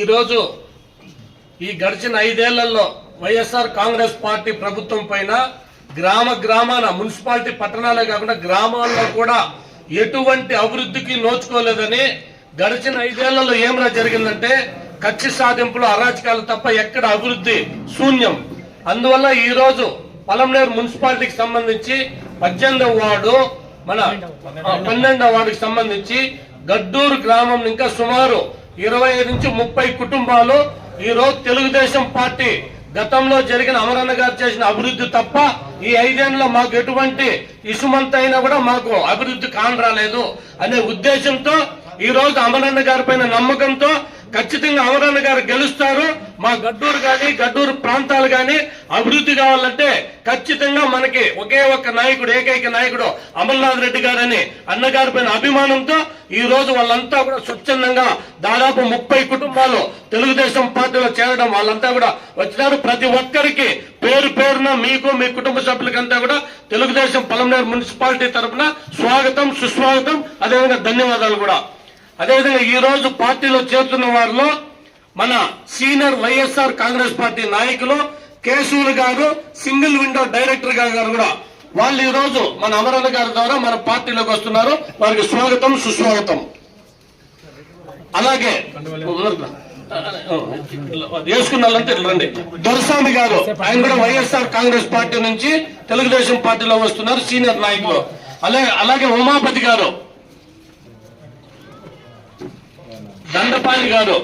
ఈరోజు ఈ గడిచిన 5 ఏళ్లలో వైఎస్ఆర్ కాంగ్రెస్ పార్టీ ప్రభుత్వం పైన గ్రామాన మున్సిపాలిటీ పట్టణాలే కాకుండా గ్రామాల్లో కూడా ఎటువంటి అభివృద్ధికి నోచుకోలేదని గడిచిన 5 ఏళ్లలో ఏమైనా జరిగిందంటే కక్ష సాధింపులు అరాచకాలు తప్ప ఎక్కడ అభివృద్ధి శూన్యం. అందువల్ల ఈ రోజు పలమనేరు మున్సిపాలిటీకి సంబంధించి 18వ వార్డు మన 12వ వార్డుకి సంబంధించి గడ్డూరు గ్రామం ఇంకా సుమారు 25 నుంచి 30 కుటుంబాలు ఈ రోజు తెలుగుదేశం పార్టీ గతంలో జరిగిన అమరన్న గారు చేసిన అభివృద్ధి తప్ప ఈ 5 ఏళ్లలో మాకు ఎటువంటి ఇసుమంత అయినా కూడా మాకు అభివృద్ధి కానరాలేదు అనే ఉద్దేశంతో ఈ రోజు అమరన్న గారి పైన నమ్మకంతో ఖచ్చితంగా అమరన్న గారు గెలుస్తారు. మా గడ్డూరు గాని గడ్డూరు ప్రాంతాలు గాని అభివృద్ధి కావాలంటే ఖచ్చితంగా మనకి ఒకే ఒక్క నాయకుడు, ఏకైక నాయకుడు అమర్నాథ్ రెడ్డి గారని అన్నగారి పైన అభిమానంతో ఈ రోజు వాళ్ళంతా కూడా స్వచ్ఛందంగా దాదాపు 30 కుటుంబాలు తెలుగుదేశం పార్టీలో చేరడం వాళ్ళంతా కూడా వచ్చినారు. ప్రతి ఒక్కరికి పేరు పేరున మీకు మీ కుటుంబ సభ్యులకంతా కూడా తెలుగుదేశం పలమనేరు మున్సిపాలిటీ తరఫున స్వాగతం, సుస్వాగతం, అదేవిధంగా ధన్యవాదాలు కూడా. అదేవిధంగా ఈ రోజు పార్టీలో చేరుతున్న వారిలో మన సీనియర్ వైఎస్ఆర్ కాంగ్రెస్ పార్టీ నాయకులు కేశవులు గారు, సింగిల్ విండో డైరెక్టర్ గారు కూడా వాళ్ళు ఈ రోజు మన అమరన్న గారి ద్వారా మన పార్టీలోకి వస్తున్నారు. వారికి స్వాగతం, సుస్వాగతం. అలాగే వేసుకున్నారంటే రండి. దొరస్వామి గారు, ఆయన కూడా వైఎస్ఆర్ కాంగ్రెస్ పార్టీ నుంచి తెలుగుదేశం పార్టీలో వస్తున్నారు, సీనియర్ నాయకులు. అలాగే ఉమాపతి గారు, దండపాణి గారు,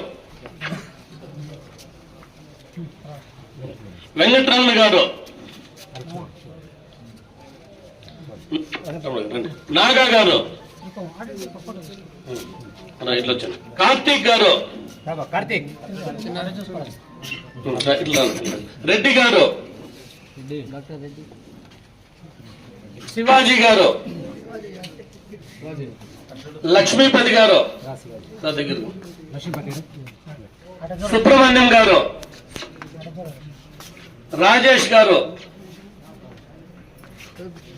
వెంకటరమణ గారు, నాగా గారు, ఇట్లా వచ్చాను, కార్తీక్ గారు, రెడ్డి గారు, శివాజీ గారు, లక్ష్మీపతి గారు, సుబ్రహ్మణ్యం గారు, రాజేష్ గారు,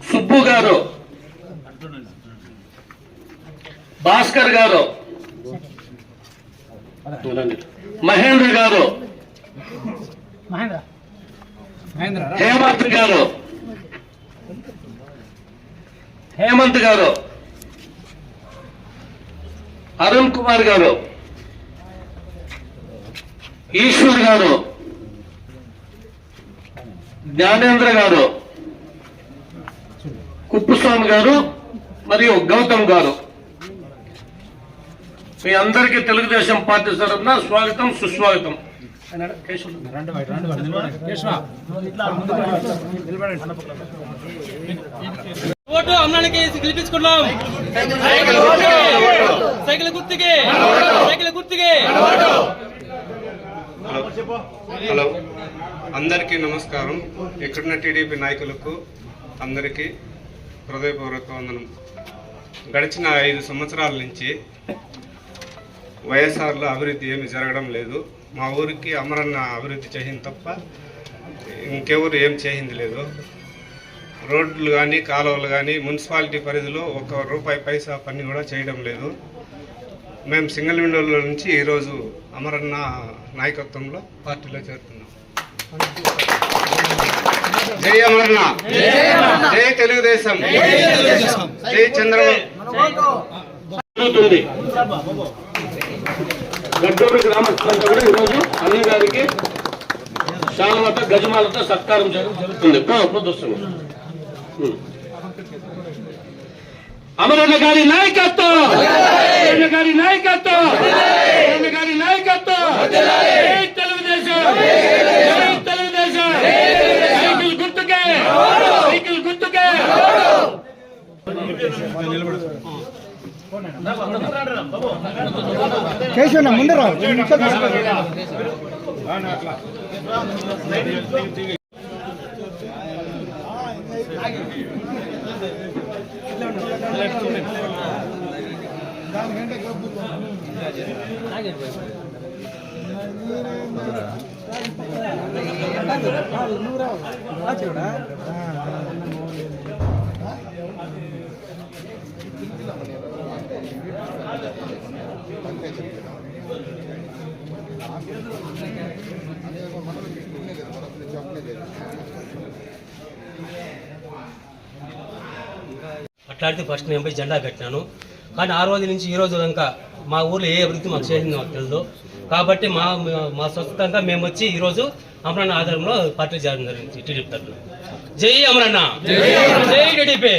సుబ్బు గారు, భాస్కర్ గారు, మహేంద్ర గారు, హేమంత్ గారు, అరుణ్ కుమార్ గారు, ఈశ్వర్ గారు, జ్ఞానేంద్ర గారు, కుప్పుస్వామి గారు మరియు గౌతమ్ గారు, మీ అందరికీ తెలుగుదేశం పార్టీ తరఫున స్వాగతం, సుస్వాగతం. ఓటు అమ్మానికి గెలిపించుకున్నాం. సైకిల్ గుర్తుకే, సైకిల్ గుర్తుకే. హలో, అందరికీ నమస్కారం. ఇక్కడున్న టీడీపీ నాయకులకు అందరికీ హృదయపూర్వక వందనం. గడిచిన 5 సంవత్సరాల నుంచి వైఎస్ఆర్లో అభివృద్ధి ఏమి జరగడం లేదు. మా ఊరికి అమరన్న అభివృద్ధి చేసింది తప్ప ఇంకెవరు ఏం చేసింది లేదు. రోడ్లు కానీ కాలువలు కానీ మున్సిపాలిటీ పరిధిలో 1 రూపాయి పైసా పని కూడా చేయడం లేదు. మేము సింగిల్ విండోలో నుంచి ఈరోజు అమరన్న నాయకత్వంలో పార్టీలో చేరుతున్నాం. జై అమరన్న, జై తెలుగుదేశం, జై చంద్రబాబు. గడ్డూరు గ్రామస్తులంతా కూడా ఈరోజు అన్న గారికి శాలతో గజమాలతో సత్కారం చేయడం జరుగుతుంది. అమరన్న గారి నాయకత్వం, అమరన్న గారి నాయకత్వం, అమరన్న గారి నాయకత్వం. జై తెలుగుదేశం, జై తెలుగుదేశం. సైకిల్ గుర్తుకే, సైకిల్ గుర్తుకే. కేశవన్న ముందు రా. కొట్లాడితే ఫస్ట్ నేను పోయి జెండా కట్టినాను. కానీ ఆ రోజు నుంచి ఈ రోజు ఇంకా మా ఊర్లో ఏ అభివృద్ధి మాకు చేసింది మాకు తెలియదు. కాబట్టి మా స్వస్థంగా మేము వచ్చి ఈరోజు అమరన్న ఆధారంలో పార్టీ చేరడం జరిగింది టీడీపీ తరఫున. జై అమరన్న, జై టీడీపీ.